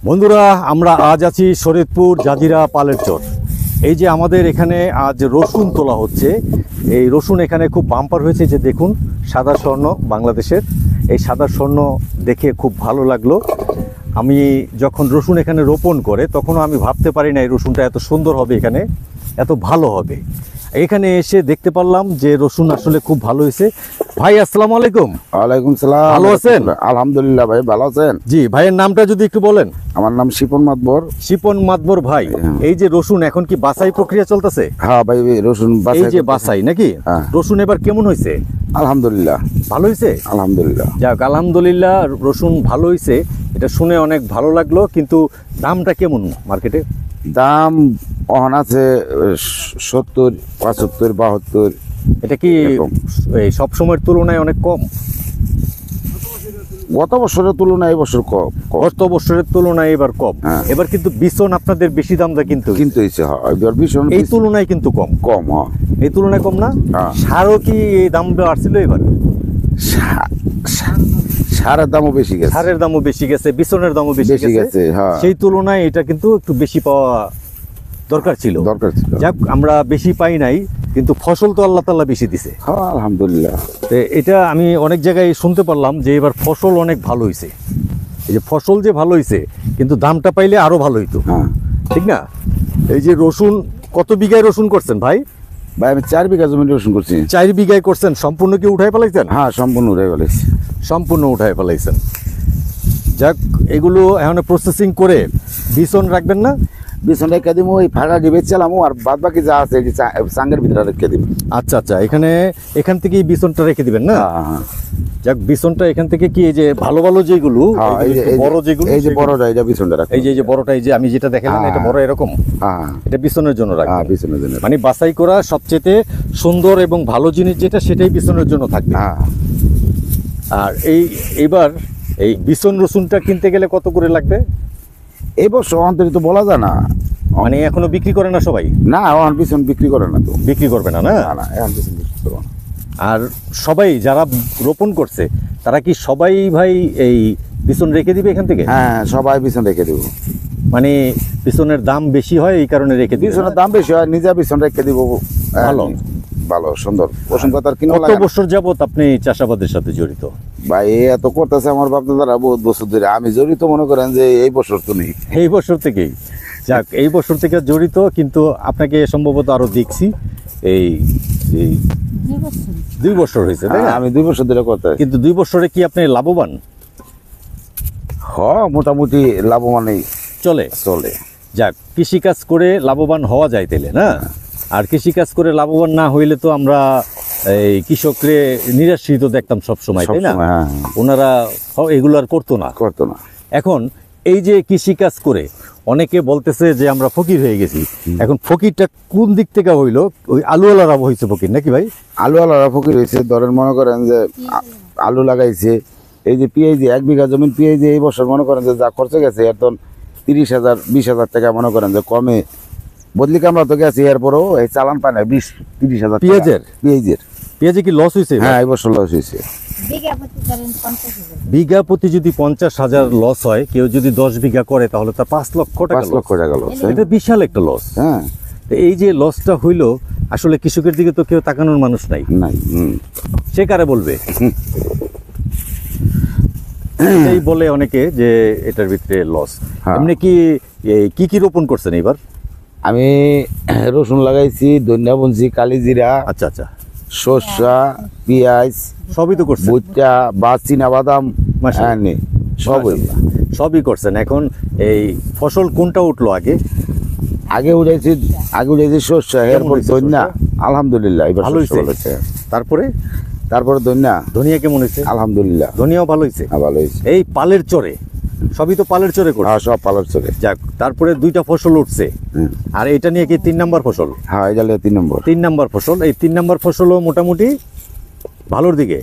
বন্ধুরা, আমরা আজ আছি শরীয়তপুর জাজিরা পালের চর। এই যে আমাদের এখানে আজ রসুন তোলা হচ্ছে। এই রসুন এখানে খুব বাম্পার হয়েছে, যে দেখুন সাদা স্বর্ণ বাংলাদেশের। এই সাদা স্বর্ণ দেখে খুব ভালো লাগলো। আমি যখন রসুন এখানে রোপণ করে তখনও আমি ভাবতে পারি না এই রসুনটা এত সুন্দর হবে, এখানে এত ভালো হবে। এখানে এসে দেখতে পারলাম যে রসুন আসলে খুব ভালো হয়েছে। ভাই আসসালামু আলাইকুম। ওয়ালাইকুম সালাম। ভালো আছেন? আলহামদুলিল্লাহ ভাই, ভালো আছেন? জি, ভাইয়ের নামটা যদি একটু বলেন। আমার নাম শিপন মাতবর। শিপন মাতবর ভাই, এই যে রসুন এখন কি বাছাই প্রক্রিয়া চলতেছে? হ্যাঁ ভাই, রসুন এই যে বাছাই নাকি? রসুন এবার কেমন হয়েছে? আলহামদুলিল্লাহ ভালো হয়েছে। আলহামদুলিল্লাহ, যাক আলহামদুলিল্লাহ, রসুন ভালো হয়েছে, এটা শুনে অনেক ভালো লাগলো। কিন্তু দামটা কেমন মার্কেটে? দাম অহন আছে 70, 75, 72। এটা কি এই সব সময়ের তুলনায় অনেক কম? গত বছরের তুলনায় এই বছর কম। গত বছরের তুলনায় এবার কম। এবার কিন্তু বিছন আপনাদের বেশি দাম দা কিন্তু হয়েছে। এবার বিছন এই তুলনায় কিন্তু কম। কম এই তুলনায় কম না? সারও কি এই দাম বাড়ছিল এবার? সারের দামও বেশি গেছে। সারের দামও বেশি গেছে, বিছনের দামও বেশি গেছে। সেই তুলনায় এটা কিন্তু একটু বেশি পাওয়া দরকার ছিল। যাক, আমরা বেশি পাই নাই, কিন্তু ফসল তো আল্লাহ তাআলা বেশি দিছে। আলহামদুলিল্লাহ। এটা আমি অনেক জায়গায় শুনতে পারলাম যে এবার ফসল অনেক ভালো হয়েছে। এই যে ফসল যে ভালো হয়েছে, কিন্তু দামটা পাইলে আরো ভালো হইতো, ঠিক না? এই যে রসুন, কত বিঘায় রসুন করছেন ভাই? ভাই আমি 4 বিঘা জমি রসুন করছি। 4 বিঘায় করছেন? সম্পূর্ণ কি উঠাই ফেলাইছেন? হ্যাঁ, সম্পূর্ণ উঠাই ফেলাইছি। সম্পূর্ণ উঠাই ফেলাইছেন। যাক, এগুলো এখন প্রসেসিং করে বিছন রাখবেন না? বিছন রেখে দিব, ওই ফাঁকা ডিবে চালামো, আর বাদ বাকি যা আছে চাঙ্গের ভিতরে রেখে দিব। আচ্ছা আচ্ছা, এখান থেকে বিছনটা রেখে দিবেন না? যাক, বিছনটা এখান থেকে কি এই যে ভালো ভালো যেগুলো বড়, যেগুলো এই যে বড়টা, এটা বিছনটা রাখবো। এই যে বড়টা, এই যে আমি যেটা দেখালাম, এটা বড় এরকম, এটা বিছনের জন্য রাখবেন। বিছনের জন্য, মানে বাছাই করা সবচেয়ে সুন্দর এবং ভালো জিনিস যেটা, সেটাই বিছনের জন্য থাকবে। আর এইবার এই বিছন রসুনটা কিনতে গেলে কত করে লাগবে? এই বছর অন্তরিত বলা যায় না। মানে এখনো বিক্রি করে না সবাই? না, এখন বিছন বিক্রি করে না। তো বিক্রি করবে না? না, এখন বিছন বিক্রি করবে না। আর সবাই যারা রোপণ করছে তারা কি সবাই ভাই এই বিছন রেখে দিবে এখান থেকে? হ্যাঁ, সবাই বিছন রেখে দিব। মানে বিছনের দাম বেশি হয়, এই কারণে রেখে দিব। বিছনের দাম বেশি হয়, নিজে বিছন রেখে দিব। ভালো ভালো সুন্দর বসুন কথা। কত বছর যাবত আপনি চাষাবাদের সাথে জড়িত? ভাই এত করতেছে আমার বাপ দাদারা বহুত বছর ধরে। আমি জড়িত মনে করেন যে এই বছর তো নেই। এই বছর থেকেই? যাক, এই বছর থেকে জড়িত, কিন্তু আপনাকে সম্ভবত আরো দেখছি এই 2 বছর হয়েছে। আমি 2 বছর ধরে করতে। কিন্তু 2 বছরে কি আপনি লাভবান? মোটামুটি লাভবানই চলে। যাক, কৃষিকাজ করে লাভবান হওয়া যায় তাইলে না? আর কৃষিকাজ করে লাভবান না হইলে তো আমরা এই কৃষকরে নিরাশ্রিত দেখতাম সব সময়, তাই না? ওনারা এগুলো আর করতো না। এখন এই যে কৃষিকাজ করে অনেকে বলতেছে যে আমরা ফকির হয়ে গেছি। এখন ফকিরটা কোন দিক থেকে হইলো? ওই আলুওয়ালারা হয়েছে ফকির নাকি ভাই? আলুওয়ালারা ফকির হয়েছে। ধরেন মনে করেন যে আলু লাগাইছে, এই যে পিঁয়াজি 1 বিঘা জমিন পিঁয়াজি এই বছর মনে করেন যে যা খরচে গেছে, এখন 30,000 20,000 টাকা মনে করেন যে কমে বদলি কামরা তো গেছে। এরপরও এই চালান পায় না 20-30,000 পেঁয়াজের কি লস হয়েছে? হ্যাঁ, এই বছর লস হয়েছে। বিঘা প্রতি যদি 50,000 লস হয়, কেউ যদি 10 বিঘা করে তাহলে তার 5 লক্ষ টাকা লস। এটা বিশাল একটা লস। হ্যাঁ, এই যে লসটা হইলো, আসলে কৃষকের দিকে তো কেউ তাকানোর মানুষ নাই। সে কারে বলবে? এটাই বলে অনেকে যে এটার ভিতরে লস। এমনি কি রোপণ করছেন এবার? আমি রসুন লাগাইছি, ধনিয়া বুনছি, কালিজিরা, আচ্ছা আচ্ছা, সরষা, পেঁয়াজ সবই তো করছেন। ভুট্টা বা চীনা বাদাম, সবই করছেন। এখন এই ফসল কোনটা উঠলো আগে উঠেছি সরষা, এরপর ধনিয়া। আলহামদুলিল্লাহ এবার ভালো হয়েছে। তারপরে ধনিয়া কেমন হয়েছে? আলহামদুলিল্লাহ, ধনিয়াও ভালো হয়েছে। ভালো হয়েছে। এই পালের চরে সবই তো পালের চরে করে? সব পালের চরে। যাক, তারপরে 2টা ফসল উঠছে। আর এটা নিয়ে কি 3 নম্বর ফসল? হ্যাঁ, এটা 3 নম্বর ফসল। এই 3 নম্বর ফসলও মোটামুটি ভালোর দিকে।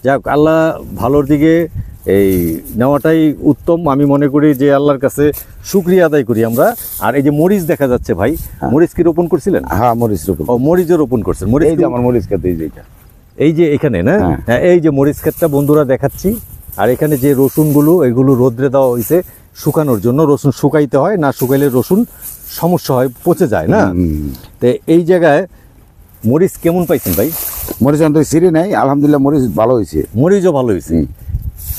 যাক, আল্লাহ ভালোর দিকে এই নেওয়াটাই উত্তম। আমি মনে করি যে আল্লাহর কাছে শুকরিয়া আদায় করি আমরা। আর এই যে মরিচ দেখা যাচ্ছে ভাই, মরিচ কি রোপণ করছিলেন? হ্যাঁ, মরিচ রোপণ। মরিচও রোপণ করছেন? আমার মরিচ খেতে এই যে এখানে না? হ্যাঁ, এই যে মরিচ ক্ষেতটা বন্ধুরা দেখাচ্ছি। আর এখানে যে রসুনগুলো, এগুলো রোদ্রে দেওয়া হয়েছে, শুকানোর জন্য, রসুন শুকাইতে হয়, না শুকাইলে রসুন সমস্যা হয়, পচে যায় না। তো এই জায়গায় মরিচ কেমন পাইছেন ভাই? মরিচ অন্তত সিঁড়ি নাই, আলহামদুলিল্লাহ মরিচ ভালো হয়েছে। মরিচও ভালো হয়েছে।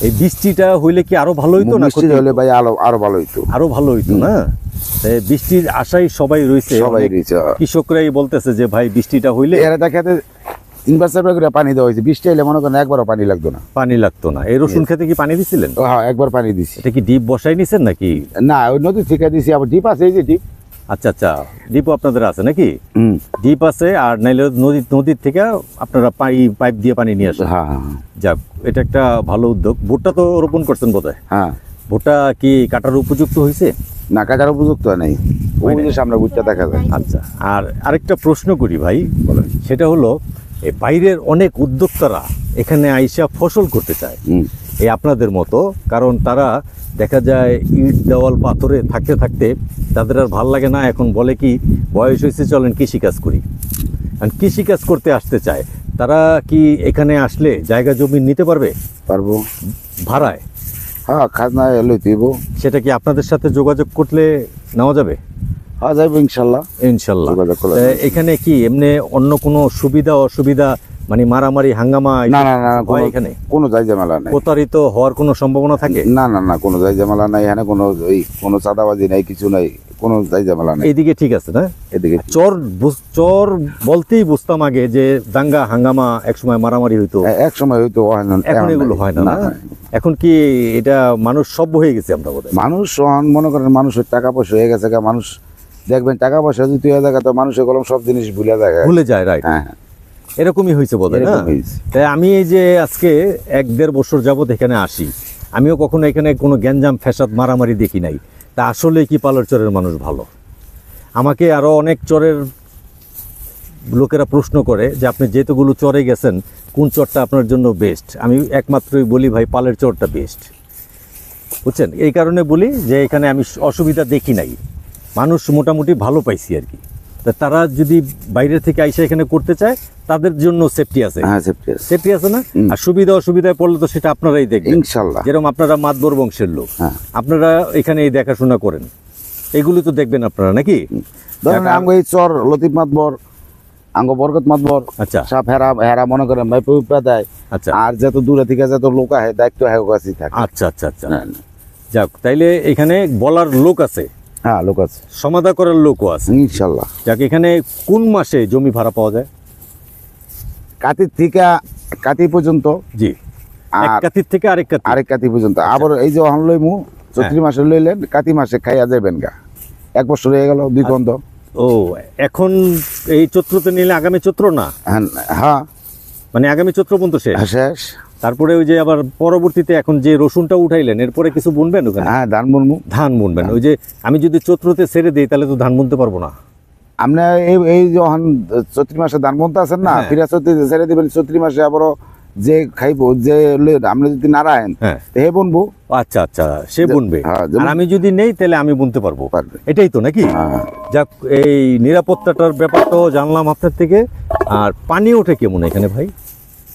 এই বৃষ্টিটা হইলে কি আরো ভালো হইতো না? বৃষ্টি হলে ভাই আরো ভালো হইতো, আরো ভালো হইতো না। এই বৃষ্টির আশায় সবাই রয়েছে, সবাই অনেক রয়েছে। কৃষকরাই বলতেছে যে ভাই বৃষ্টিটা হইলে। এরা দেখাতে 3-4 করে পানি দেওয়া হয়েছে, বৃষ্টি হলে মনে করেন একবারও পানি লাগতো না। পানি লাগতো না। এই রসুন খেতে কি পানি দিছিলেন? হ্যাঁ, একবার পানি দিছি। এটা কি ডিপ বসাই নিছেন নাকি? না, ওই নদী থেকে দিছি, আবার ডিপ আছে, এই যে ডিপ। আচ্ছা আচ্ছা, ডিপও আপনাদের আছে নাকি? ডিপ আছে, আর নাইলে নদীর থেকে আপনারা পাইপ দিয়ে পানি নিয়ে আসেন। হ্যাঁ যাক, এটা একটা ভালো উদ্যোগ। ভুট্টা তো রোপণ করছেন বোধহয়। হ্যাঁ। ভুট্টা কি কাটার উপযুক্ত হয়েছে? না, কাটার উপযুক্ত নেই, ওই যে সামনে ভুট্টা দেখা যায়। আচ্ছা, আর আরেকটা প্রশ্ন করি ভাই, সেটা হলো এই বাইরের অনেক উদ্যোক্তারা এখানে আইসা ফসল করতে চায় এই আপনাদের মতো, কারণ তারা দেখা যায় ইট দেওয়াল পাথরে থাকতে থাকতে তাদের আর ভাল লাগে না, এখন বলে কি বয়স হয়েছে চলেন কৃষিকাজ করি। কারণ কৃষিকাজ করতে আসতে চায়, তারা কি এখানে আসলে জায়গা জমি নিতে পারবে? পারবো ভাড়ায়? হ্যাঁ, খাজনা এলো দিব। সেটা কি আপনাদের সাথে যোগাযোগ করলে নেওয়া যাবে? হ্যাঁ, যাইবো ইনশাল্লাহ। ইনশাল্লাহ। যোগাযোগ করলে। এখানে কি এমনি অন্য কোনো সুবিধা অসুবিধা, মানে মারামারি হাঙ্গামা না না না, হয় এখানে? কোনো জায়জামেলা নাই। প্রতারিত হওয়ার কোনো সম্ভাবনা থাকে? না না না, কোনো জায়জামেলা নাই এখানে, কোনো চাঁদাবাজি নাই, কিছু নাই, কোনো জায়জামেলা নাই। এইদিকে ঠিক আছে না? এদিকে চর বলতেই বুঝতাম আগে যে দাঙ্গা হাঙ্গামা একসময় মারামারি হইতো, এক সময় হয়তো এখন এগুলো হয় না। এখন কি এটা মানুষ সভ্য হয়ে গেছে আমরা বোধহয়? মানুষ মনে করেন মানুষের টাকা পয়সা হয়ে গেছে, মানুষ দেখবেন টাকা পয়সা যদি হয়ে যায় তো মানুষের কলম সব জিনিস ভুলে যায়। ভুলে যায়, রাইট। হ্যাঁ, এরকমই হয়েছে বোধহয় না? তাই আমি এই যে আজকে 1-1.5 বছর যাবত এখানে আসি, আমিও কখনো এখানে কোনো গ্যাঞ্জাম ফ্যাসাদ মারামারি দেখি নাই। তা আসলে কি পালর চরের মানুষ ভালো? আমাকে আরো অনেক চরের লোকেরা প্রশ্ন করে যে আপনি যেতগুলো চরে গেছেন কোন চরটা আপনার জন্য বেস্ট। আমি একমাত্রই বলি ভাই পালের চরটা বেস্ট, বুঝছেন? এই কারণে বলি যে এখানে আমি অসুবিধা দেখি নাই, মানুষ মোটামুটি ভালো পাইছি আর কি। তা তারা যদি বাইরে থেকে আইসা এখানে করতে চায় তাদের জন্য সেফটি আছে। হ্যাঁ, সেফটি আছে না? আর সুবিধা অসুবিধায় পড়লে তো সেটা আপনারাই দেখবেন ইনশাল্লাহ। যেরকম আপনারা মাতবর বংশের লোক, আপনারা এখানে এই দেখাশোনা করেন, এগুলো তো দেখবেন আপনারা নাকি? ধরেন আঙ্গ এই চর লতিফ মাতবর, আঙ্গ বরকত মাতবর, আচ্ছা, সব হেরা মনে করেন ভাই পবিত্রা দেয়। আচ্ছা, আর যত দূরে থেকে যত লোক আহে দায়িত্ব হ্যাঁ কাছেই থাকে। আচ্ছা আচ্ছা আচ্ছা, যাক, তাইলে এখানে বলার লোক আছে, হ্যাঁ লোক আছে, সমাধা করার লোকও আছে ইনশাল্লাহ। যাক, এখানে কোন মাসে জমি ভাড়া পাওয়া যায়? কাতির থেকে কাতি পর্যন্ত। জি, এক কাতির থেকে আরেক কাতি পর্যন্ত। আবার এই যে অহন লইমু চৈত্রি মাসে লইলেন, কাতি মাসে খাইয়া যাবেন গা, 1 বছর হয়ে গেল 2 বন্ধ। ও, এখন এই চৈত্রতে নিলে আগামী চৈত্র না? হ্যাঁ, মানে আগামী চৈত্র পর্যন্ত শেষ। তারপরে ওই যে আবার পরবর্তীতে এখন যে রসুনটা উঠাইলেন এরপরে কিছু বুনবেন ওখানে? হ্যাঁ, ধান বুনবো। ধান বুনবেন? ওই যে আমি যদি চৈত্রতে ছেড়ে দিই তাহলে তো ধান বুনতে পারবো না। আপনি এই যখন চৈত্রি মাসে ধান বুনতে আছেন না, ফিরা চৈত্রিতে ছেড়ে দিবেন, চৈত্রি মাসে আবারও যে খাইবো, যে আপনি যদি না রাখেন হে বুনবো। আচ্ছা আচ্ছা, সে বুনবে, আর আমি যদি নেই তাহলে আমি বুনতে পারবো, এটাই তো নাকি? যাক, এই নিরাপত্তাটার ব্যাপারটাও জানলাম আপনার থেকে। আর পানি ওঠে কেমন এখানে ভাই?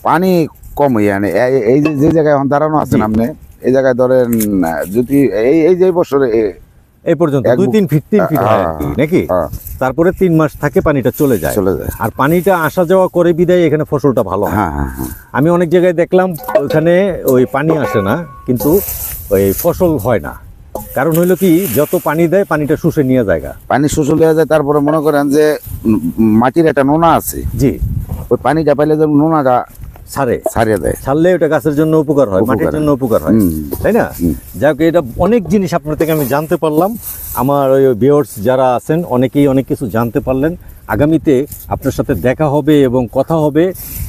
পানি কম, মানে এই যে জায়গায় এখন দাঁড়ানো আছেন আপনি, এই জায়গায় ধরেন যদি এই যে বছরে এই পর্যন্ত 2-3 ফিট হয় নাকি? তারপরে 3 মাস থাকে পানিটা চলে যায়। আর পানিটা আসা যাওয়া করে বিদায় এখানে ফসলটা ভালো হয়। আমি অনেক জায়গায় দেখলাম ওখানে ওই পানি আসে না, কিন্তু ওই ফসল হয় না। কারণ হইলো কি, যত পানি দেয় পানিটা শুষে নিয়ে যায়, পানি শুষে নিয়ে যায়। তারপরে মনে করেন যে মাটির একটা নোনা আছে, জি, ওই পানিটা পাইলে যেন নোনাটা ছাড়িয়ে দেয়, ছাড়লে ওটা গাছের জন্য উপকার হয়, মাটির জন্য উপকার হয়, তাই না? যাক, এটা অনেক জিনিস আপনার থেকে আমি জানতে পারলাম। আমার ওই ভিউয়ার্স যারা আছেন অনেকেই অনেক কিছু জানতে পারলেন। আগামীতে আপনার সাথে দেখা হবে এবং কথা হবে,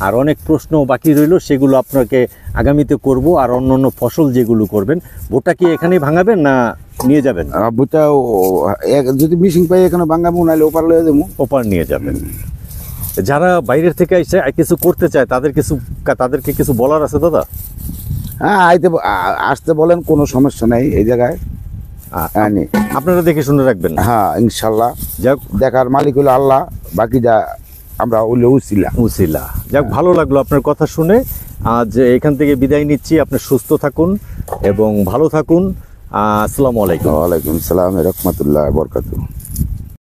আর অনেক প্রশ্ন বাকি রইল, সেগুলো আপনাকে আগামীতে করব। আর অন্য ফসল যেগুলো করবেন, ভুট্টা কি এখানেই ভাঙাবেন না নিয়ে যাবেন? ভুট্টা যদি মিশিং পাই এখানে ভাঙাবো, নাহলে ওপার লয়ে যাবো। ওপার নিয়ে যাবেন। যারা বাইরের থেকে এসে কিছু করতে চায় তাদেরকে কিছু বলার আছে দাদা? হ্যাঁ, আসতে বলেন, কোনো সমস্যা নেই এই জায়গায়। আপনারা দেখে শুনে রাখবেন। হ্যাঁ, ইনশাল্লাহ। যাক, দেখার মালিক হলো আল্লাহ, বাকিটা আমরা উসিলা। যাক, ভালো লাগলো আপনার কথা শুনে। আজ এখান থেকে বিদায় নিচ্ছি। আপনি সুস্থ থাকুন এবং ভালো থাকুন। আসসালামু আলাইকুম। ওয়ালাইকুম সালাম রহমতুল্লাহ বরকাতুহ।